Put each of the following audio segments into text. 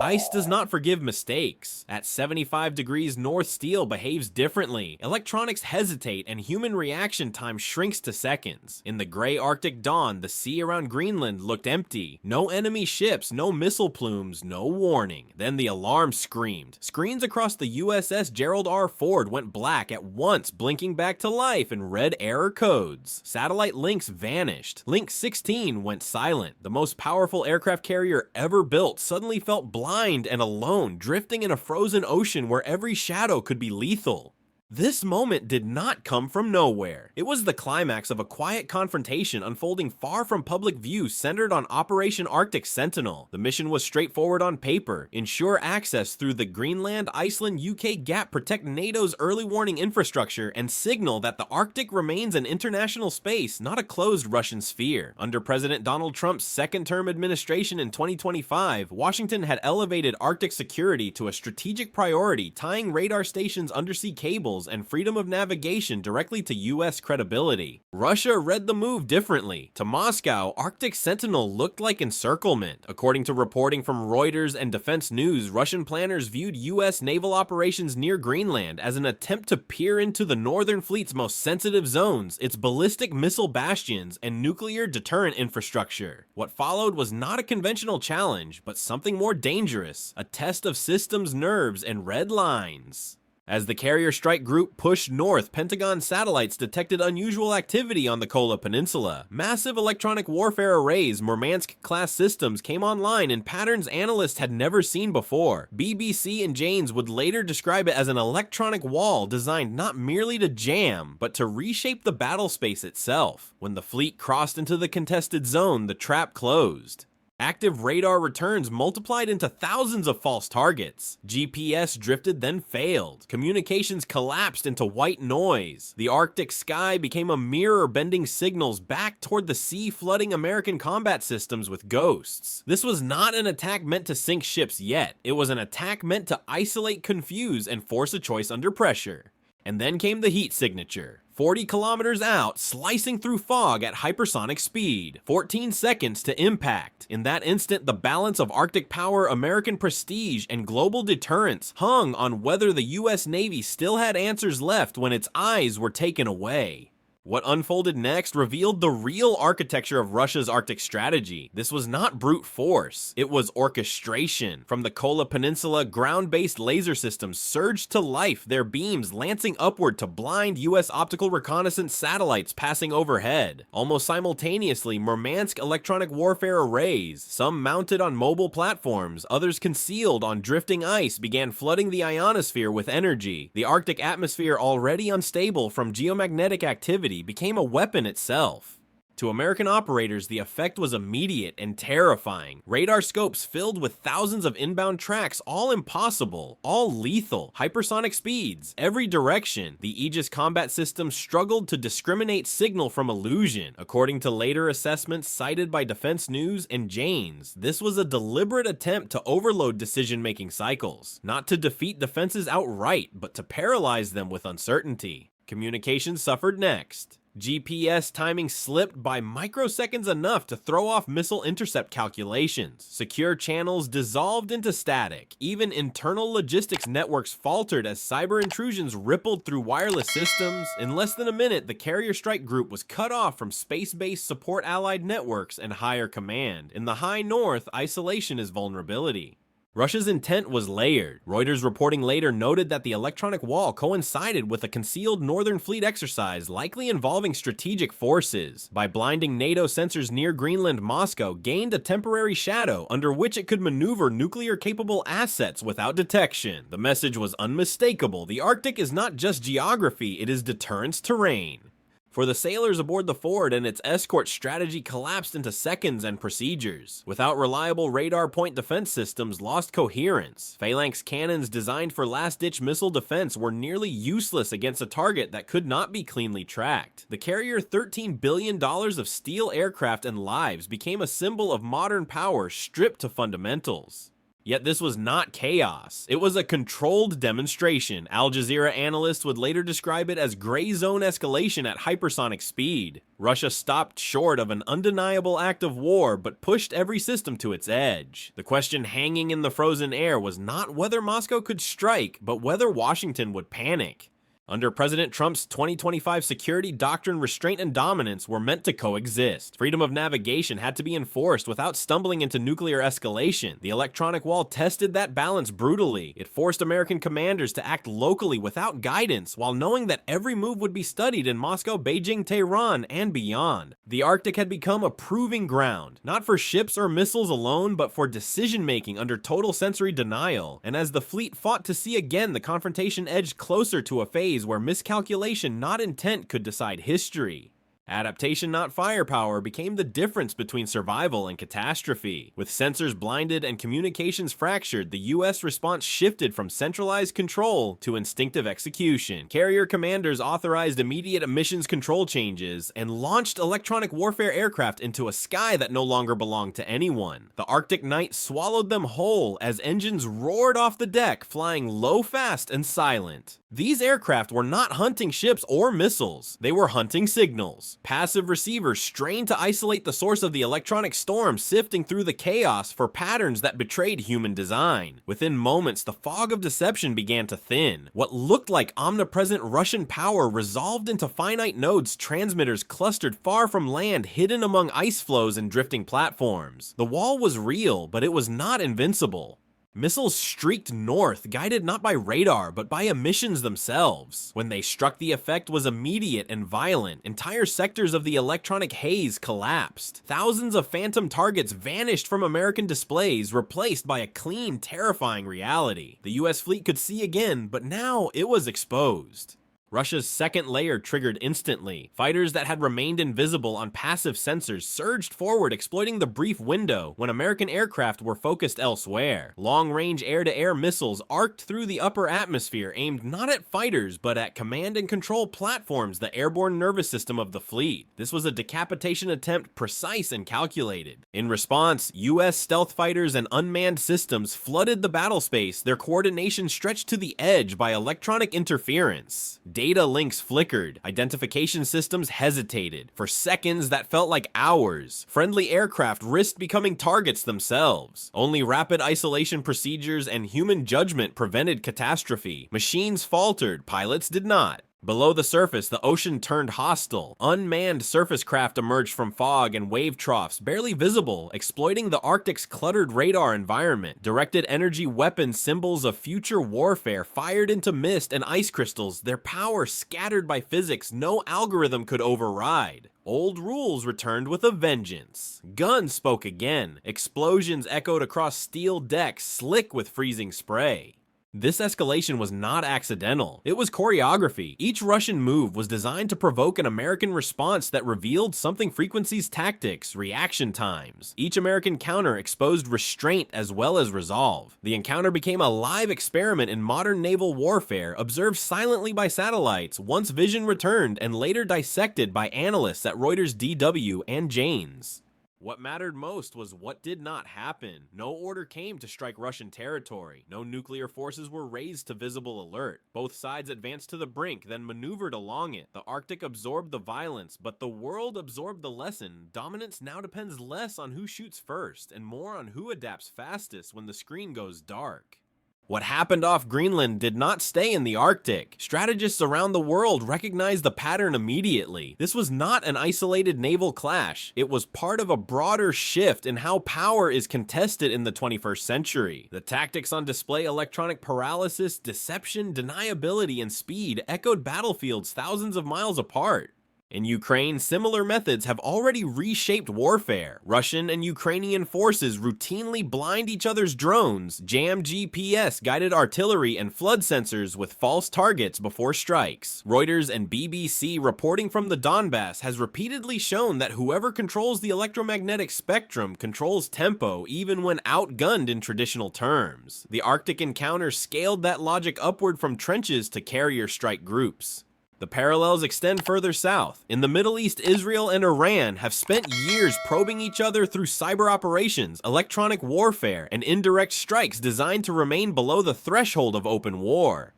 Ice does not forgive mistakes. At 75 degrees north, steel behaves differently. Electronics hesitate and human reaction time shrinks to seconds. In the gray Arctic dawn, the sea around Greenland looked empty. No enemy ships, no missile plumes, no warning. Then the alarm screamed. Screens across the USS Gerald R. Ford went black at once, blinking back to life in red error codes. Satellite links vanished. Link 16 went silent. The most powerful aircraft carrier ever built suddenly felt blind and alone, drifting in a frozen ocean where every shadow could be lethal. This moment did not come from nowhere. It was the climax of a quiet confrontation unfolding far from public view centered on Operation Arctic Sentinel. The mission was straightforward on paper: ensure access through the Greenland, Iceland, UK gap, protect NATO's early warning infrastructure, and signal that the Arctic remains an international space, not a closed Russian sphere. Under President Donald Trump's second-term administration in 2025, Washington had elevated Arctic security to a strategic priority, tying radar stations, undersea cables, and freedom of navigation directly to US credibility. Russia read the move differently. To Moscow, Arctic Sentinel looked like encirclement. According to reporting from Reuters and Defense News, Russian planners viewed US naval operations near Greenland as an attempt to peer into the Northern Fleet's most sensitive zones, its ballistic missile bastions, and nuclear deterrent infrastructure. What followed was not a conventional challenge, but something more dangerous: a test of systems, nerves, and red lines. As the carrier strike group pushed north, Pentagon satellites detected unusual activity on the Kola Peninsula. Massive electronic warfare arrays, Murmansk-class systems, came online in patterns analysts had never seen before. BBC and Janes would later describe it as an electronic wall designed not merely to jam, but to reshape the battle space itself. When the fleet crossed into the contested zone, the trap closed. Active radar returns multiplied into thousands of false targets. GPS drifted, then failed. Communications collapsed into white noise. The Arctic sky became a mirror, bending signals back toward the sea, flooding American combat systems with ghosts. This was not an attack meant to sink ships yet. It was an attack meant to isolate, confuse, and force a choice under pressure. And then came the heat signature. 40 kilometers out, slicing through fog at hypersonic speed. 14 seconds to impact. In that instant, the balance of Arctic power, American prestige, and global deterrence hung on whether the US Navy still had answers left when its eyes were taken away. What unfolded next revealed the real architecture of Russia's Arctic strategy. This was not brute force, it was orchestration. From the Kola Peninsula, ground-based laser systems surged to life, their beams lancing upward to blind US optical reconnaissance satellites passing overhead. Almost simultaneously, Murmansk electronic warfare arrays, some mounted on mobile platforms, others concealed on drifting ice, began flooding the ionosphere with energy. The Arctic atmosphere, already unstable from geomagnetic activity, became a weapon itself. To American operators, the effect was immediate and terrifying. Radar scopes filled with thousands of inbound tracks, all impossible, all lethal, hypersonic speeds, every direction. The Aegis combat system struggled to discriminate signal from illusion. According to later assessments cited by Defense News and Janes, this was a deliberate attempt to overload decision-making cycles, not to defeat defenses outright, but to paralyze them with uncertainty. Communications suffered next. GPS timing slipped by microseconds enough to throw off missile intercept calculations. Secure channels dissolved into static. Even internal logistics networks faltered as cyber intrusions rippled through wireless systems. In less than a minute, the carrier strike group was cut off from space-based support allied networks and higher command. In the high north, isolation is vulnerability. Russia's intent was layered. Reuters reporting later noted that the electronic wall coincided with a concealed Northern Fleet exercise likely involving strategic forces. By blinding NATO sensors near Greenland, Moscow gained a temporary shadow under which it could maneuver nuclear-capable assets without detection. The message was unmistakable. The Arctic is not just geography, it is deterrence terrain. For the sailors aboard the Ford, and its escort strategy collapsed into seconds and procedures. Without reliable radar point defense systems lost coherence. Phalanx cannons designed for last-ditch missile defense were nearly useless against a target that could not be cleanly tracked. The carrier $13 billion of steel aircraft and lives became a symbol of modern power stripped to fundamentals. Yet this was not chaos. It was a controlled demonstration. Al Jazeera analysts would later describe it as gray zone escalation at hypersonic speed. Russia stopped short of an undeniable act of war, but pushed every system to its edge. The question hanging in the frozen air was not whether Moscow could strike, but whether Washington would panic. Under President Trump's 2025 security doctrine, restraint and dominance were meant to coexist. Freedom of navigation had to be enforced without stumbling into nuclear escalation. The electronic wall tested that balance brutally. It forced American commanders to act locally without guidance, while knowing that every move would be studied in Moscow, Beijing, Tehran, and beyond. The Arctic had become a proving ground, not for ships or missiles alone, but for decision-making under total sensory denial. And as the fleet fought to sea again, the confrontation edged closer to a phase where miscalculation, not intent, could decide history. Adaptation, not firepower, became the difference between survival and catastrophe. With sensors blinded and communications fractured, the US response shifted from centralized control to instinctive execution. Carrier commanders authorized immediate emissions control changes and launched electronic warfare aircraft into a sky that no longer belonged to anyone. The Arctic night swallowed them whole as engines roared off the deck, flying low, fast, and silent. These aircraft were not hunting ships or missiles, they were hunting signals. Passive receivers strained to isolate the source of the electronic storm, sifting through the chaos for patterns that betrayed human design. Within moments, the fog of deception began to thin. What looked like omnipresent Russian power resolved into finite nodes, transmitters clustered far from land, hidden among ice floes and drifting platforms. The wall was real, but it was not invincible. Missiles streaked north, guided not by radar, but by emissions themselves. When they struck, the effect was immediate and violent. Entire sectors of the electronic haze collapsed. Thousands of phantom targets vanished from American displays, replaced by a clean, terrifying reality. The US fleet could see again, but now it was exposed. Russia's second layer triggered instantly. Fighters that had remained invisible on passive sensors surged forward, exploiting the brief window when American aircraft were focused elsewhere. Long-range air-to-air missiles arced through the upper atmosphere, aimed not at fighters, but at command and control platforms, the airborne nervous system of the fleet. This was a decapitation attempt, precise and calculated. In response, US stealth fighters and unmanned systems flooded the battle space, their coordination stretched to the edge by electronic interference. Data links flickered, identification systems hesitated. For seconds that felt like hours, friendly aircraft risked becoming targets themselves. Only rapid isolation procedures and human judgment prevented catastrophe. Machines faltered, pilots did not. Below the surface, the ocean turned hostile. Unmanned surface craft emerged from fog and wave troughs, barely visible, exploiting the Arctic's cluttered radar environment. Directed energy weapons, symbols of future warfare, fired into mist and ice crystals, their power scattered by physics no algorithm could override. Old rules returned with a vengeance. Guns spoke again. Explosions echoed across steel decks, slick with freezing spray. This escalation was not accidental. It was choreography. Each Russian move was designed to provoke an American response that revealed something frequencies, tactics, reaction times. Each American counter exposed restraint as well as resolve. The encounter became a live experiment in modern naval warfare, observed silently by satellites, once vision returned, and later dissected by analysts at Reuters, DW, and Janes. What mattered most was what did not happen. No order came to strike Russian territory. No nuclear forces were raised to visible alert. Both sides advanced to the brink, then maneuvered along it. The Arctic absorbed the violence, but the world absorbed the lesson. Dominance now depends less on who shoots first, and more on who adapts fastest when the screen goes dark. What happened off Greenland did not stay in the Arctic. Strategists around the world recognized the pattern immediately. This was not an isolated naval clash. It was part of a broader shift in how power is contested in the 21st century. The tactics on display, electronic paralysis, deception, deniability, and speed, echoed battlefields thousands of miles apart. In Ukraine, similar methods have already reshaped warfare. Russian and Ukrainian forces routinely blind each other's drones, jam GPS, guided artillery, and flood sensors with false targets before strikes. Reuters and BBC reporting from the Donbass has repeatedly shown that whoever controls the electromagnetic spectrum controls tempo, even when outgunned in traditional terms. The Arctic encounter scaled that logic upward from trenches to carrier strike groups. The parallels extend further south. In the Middle East, Israel and Iran have spent years probing each other through cyber operations, electronic warfare, and indirect strikes designed to remain below the threshold of open war.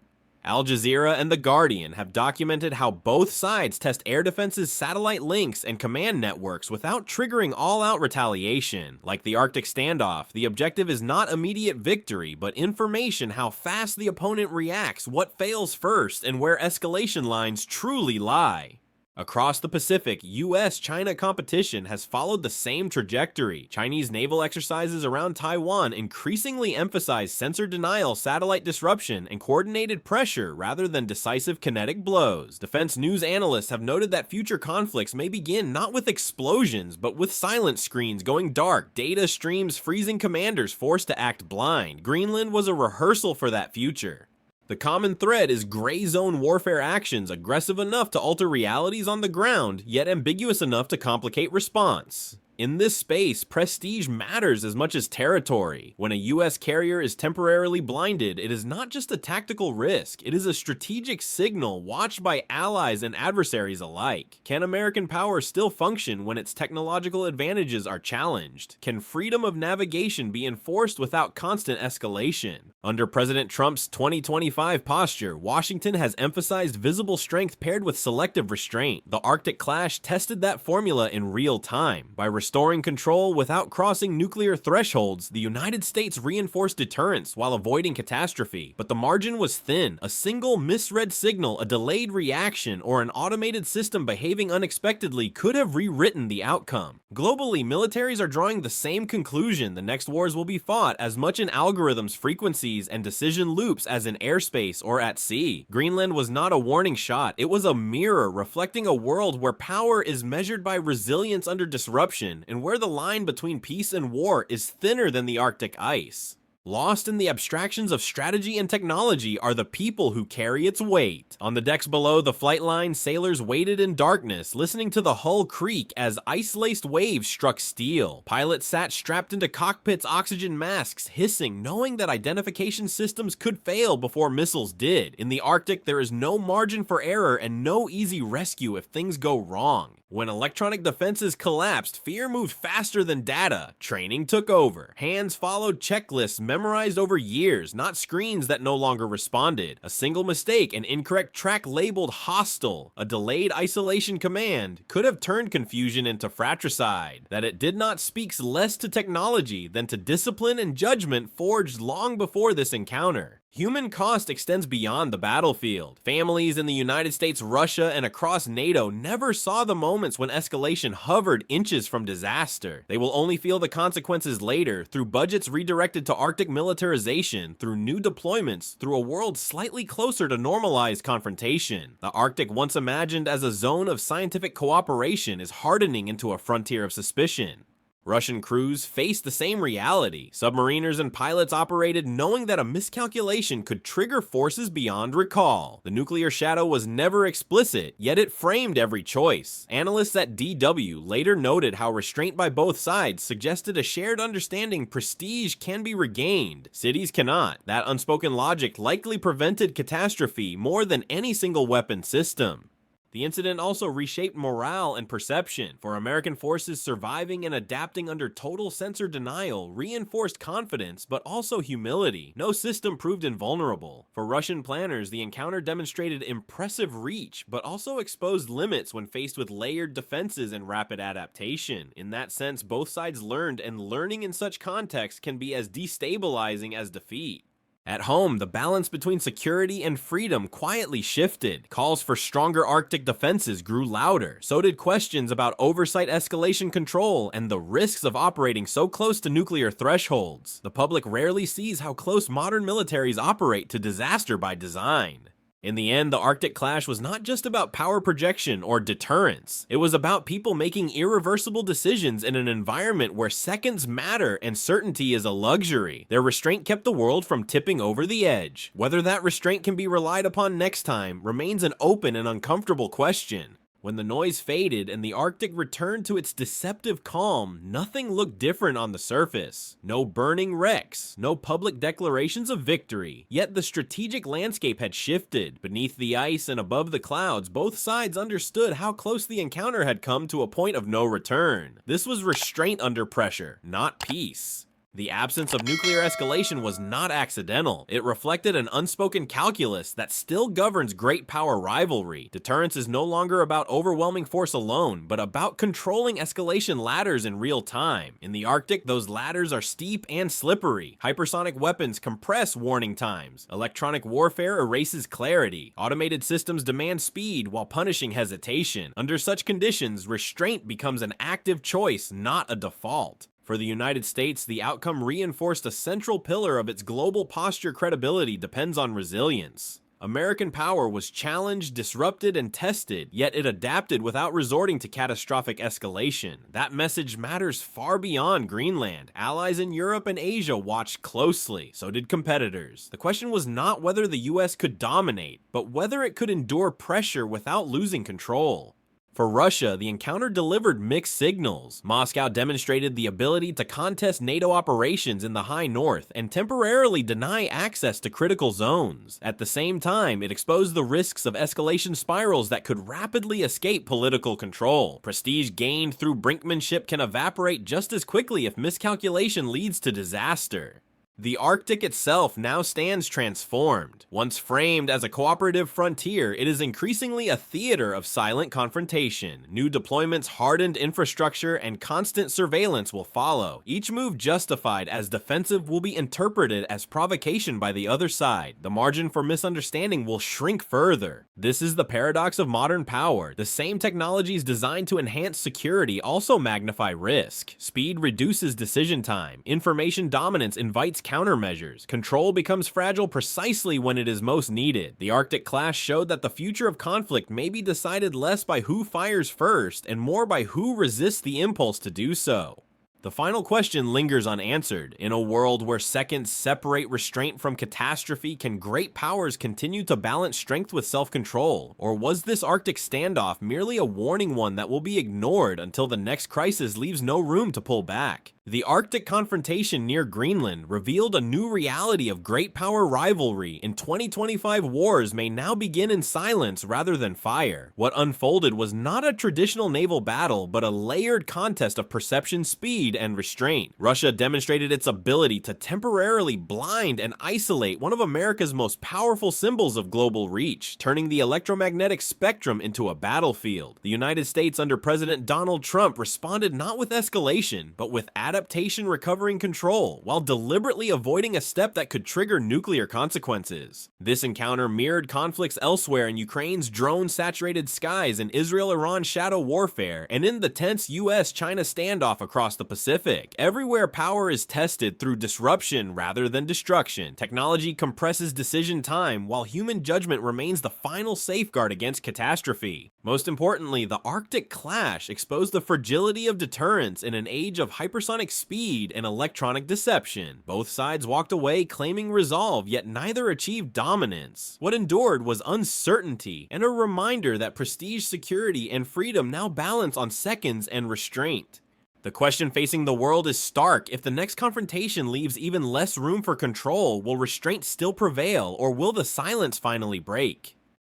Al Jazeera and The Guardian have documented how both sides test air defense's satellite links and command networks without triggering all-out retaliation. Like the Arctic standoff, the objective is not immediate victory, but information how fast the opponent reacts, what fails first, and where escalation lines truly lie. Across the Pacific, US-China competition has followed the same trajectory. Chinese naval exercises around Taiwan increasingly emphasize sensor denial, satellite disruption, and coordinated pressure rather than decisive kinetic blows. Defense news analysts have noted that future conflicts may begin not with explosions, but with silent screens going dark, data streams freezing commanders forced to act blind. Greenland was a rehearsal for that future. The common thread is gray zone warfare actions aggressive enough to alter realities on the ground, yet ambiguous enough to complicate response. In this space, prestige matters as much as territory. When a US carrier is temporarily blinded, it is not just a tactical risk, it is a strategic signal watched by allies and adversaries alike. Can American power still function when its technological advantages are challenged? Can freedom of navigation be enforced without constant escalation? Under President Trump's 2025 posture, Washington has emphasized visible strength paired with selective restraint. The Arctic clash tested that formula in real time. By restoring control without crossing nuclear thresholds, the United States reinforced deterrence while avoiding catastrophe. But the margin was thin. A single misread signal, a delayed reaction, or an automated system behaving unexpectedly could have rewritten the outcome. Globally, militaries are drawing the same conclusion. The next wars will be fought as much in algorithms, frequencies, and decision loops as in airspace or at sea. Greenland was not a warning shot. It was a mirror reflecting a world where power is measured by resilience under disruption, and where the line between peace and war is thinner than the Arctic ice. Lost in the abstractions of strategy and technology are the people who carry its weight. On the decks below the flight line, sailors waited in darkness, listening to the hull creak as ice-laced waves struck steel. Pilots sat strapped into cockpits' oxygen masks, hissing, knowing that identification systems could fail before missiles did. In the Arctic, there is no margin for error and no easy rescue if things go wrong. When electronic defenses collapsed, fear moved faster than data. Training took over. Hands followed checklists memorized over years, not screens that no longer responded. A single mistake, an incorrect track labeled hostile, a delayed isolation command, could have turned confusion into fratricide. That it did not speaks less to technology than to discipline and judgment forged long before this encounter. Human cost extends beyond the battlefield. Families in the United States, Russia, and across NATO never saw the moments when escalation hovered inches from disaster. They will only feel the consequences later, through budgets redirected to Arctic militarization, through new deployments, through a world slightly closer to normalized confrontation. The Arctic, once imagined as a zone of scientific cooperation, is hardening into a frontier of suspicion. Russian crews faced the same reality. Submariners and pilots operated knowing that a miscalculation could trigger forces beyond recall. The nuclear shadow was never explicit, yet it framed every choice. Analysts at DW later noted how restraint by both sides suggested a shared understanding prestige can be regained. Cities cannot. That unspoken logic likely prevented catastrophe more than any single weapon system. The incident also reshaped morale and perception. For American forces, surviving and adapting under total sensor denial reinforced confidence, but also humility. No system proved invulnerable. For Russian planners, the encounter demonstrated impressive reach, but also exposed limits when faced with layered defenses and rapid adaptation. In that sense, both sides learned, and learning in such contexts can be as destabilizing as defeat. At home, the balance between security and freedom quietly shifted. Calls for stronger Arctic defenses grew louder. So did questions about oversight, escalation control, and the risks of operating so close to nuclear thresholds. The public rarely sees how close modern militaries operate to disaster by design. In the end, the Arctic clash was not just about power projection or deterrence. It was about people making irreversible decisions in an environment where seconds matter and certainty is a luxury. Their restraint kept the world from tipping over the edge. Whether that restraint can be relied upon next time remains an open and uncomfortable question. When the noise faded and the Arctic returned to its deceptive calm, nothing looked different on the surface. No burning wrecks, no public declarations of victory. Yet the strategic landscape had shifted. Beneath the ice and above the clouds, both sides understood how close the encounter had come to a point of no return. This was restraint under pressure, not peace. The absence of nuclear escalation was not accidental. It reflected an unspoken calculus that still governs great power rivalry. Deterrence is no longer about overwhelming force alone, but about controlling escalation ladders in real time. In the Arctic, those ladders are steep and slippery. Hypersonic weapons compress warning times. Electronic warfare erases clarity. Automated systems demand speed while punishing hesitation. Under such conditions, restraint becomes an active choice, not a default. For the United States, the outcome reinforced a central pillar of its global posture credibility depends on resilience. American power was challenged, disrupted, and tested, yet it adapted without resorting to catastrophic escalation. That message matters far beyond Greenland. Allies in Europe and Asia watched closely, so did competitors. The question was not whether the US could dominate, but whether it could endure pressure without losing control. For Russia, the encounter delivered mixed signals. Moscow demonstrated the ability to contest NATO operations in the high north and temporarily deny access to critical zones. At the same time, it exposed the risks of escalation spirals that could rapidly escape political control. Prestige gained through brinkmanship can evaporate just as quickly if miscalculation leads to disaster. The Arctic itself now stands transformed. Once framed as a cooperative frontier, it is increasingly a theater of silent confrontation. New deployments, hardened infrastructure, and constant surveillance will follow. Each move justified as defensive will be interpreted as provocation by the other side. The margin for misunderstanding will shrink further. This is the paradox of modern power. The same technologies designed to enhance security also magnify risk. Speed reduces decision time. Information dominance invites countermeasures. Control becomes fragile precisely when it is most needed. The Arctic clash showed that the future of conflict may be decided less by who fires first and more by who resists the impulse to do so. The final question lingers unanswered. In a world where seconds separate restraint from catastrophe, can great powers continue to balance strength with self-control? Or was this Arctic standoff merely a warning one that will be ignored until the next crisis leaves no room to pull back? The Arctic confrontation near Greenland revealed a new reality of great power rivalry. In 2025, wars may now begin in silence rather than fire. What unfolded was not a traditional naval battle, but a layered contest of perception, speed, and restraint. Russia demonstrated its ability to temporarily blind and isolate one of America's most powerful symbols of global reach, turning the electromagnetic spectrum into a battlefield. The United States under President Donald Trump responded not with escalation, but with adaptation, recovering control, while deliberately avoiding a step that could trigger nuclear consequences. This encounter mirrored conflicts elsewhere in Ukraine's drone-saturated skies, in Israel-Iran shadow warfare, and in the tense US-China standoff across the Pacific. Everywhere power is tested through disruption rather than destruction. Technology compresses decision time, while human judgment remains the final safeguard against catastrophe. Most importantly, the Arctic clash exposed the fragility of deterrence in an age of hypersonic speed and electronic deception. Both sides walked away claiming resolve, yet neither achieved dominance. What endured was uncertainty and a reminder that prestige, security, and freedom now balance on seconds and restraint. The question facing the world is stark. If the next confrontation leaves even less room for control, will restraint still prevail, or will the silence finally break?